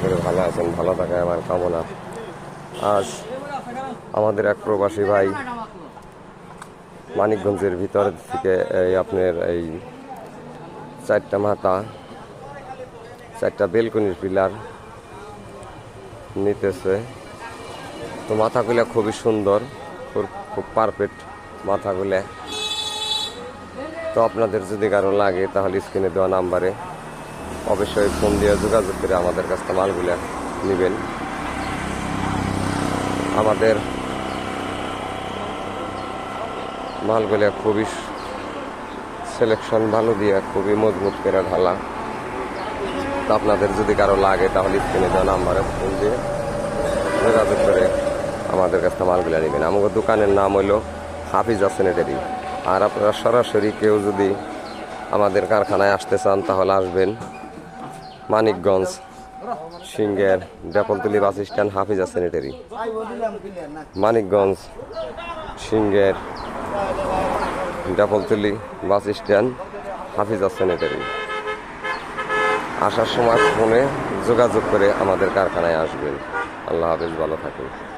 করি ভালো আছেন, ভালো থাকায় আমার কামনা। আজ আমাদের এক প্রবাসী ভাই মানিকগঞ্জের ভিতর থেকে আপনার এই 4টা মাথা 4টা বেলকনির পিলার নিতেছে। তো মাথাগুলো খুবই সুন্দর, খুব পারফেক্ট মাথাগুলো। তো আপনাদের যদি কারো লাগে তাহলে স্ক্রিনে দেওয়া নাম্বারে অবশ্যই ফোন দিয়ে যোগাযোগ করে আমাদের কাছ থেকে মালগুলো নেবেন। আমাদের মালগুলো খুবই সিলেকশন ভালো দিয়ে খুবই মজবুত করে ঢালা। তো আপনাদের যদি কারো লাগে তাহলে স্ক্রিনে দেওয়া নাম্বারে ফোন দিয়ে যোগাযোগ করে আমাদের কাছ থেকে মালগুলো নেবেন। আমাদের দোকানের নাম হলো হাফিজা স্যানিটারি। আর আপনারা সরাসরি কেউ যদি আমাদের কারখানায় আসতে চান তাহলে আসবেন মানিকগঞ্জ সিংহের ডেপলতলি bus stand Hafiza sanitary. Manikganj সিংহের ডেপলতলি বাস স্ট্যান্ড হাফিজা স্যানিটারি। আসার সময় ফোনে যোগাযোগ করে আমাদের কারখানায় আসবেন। আল্লাহ হাফেজ, ভালো থাকুন।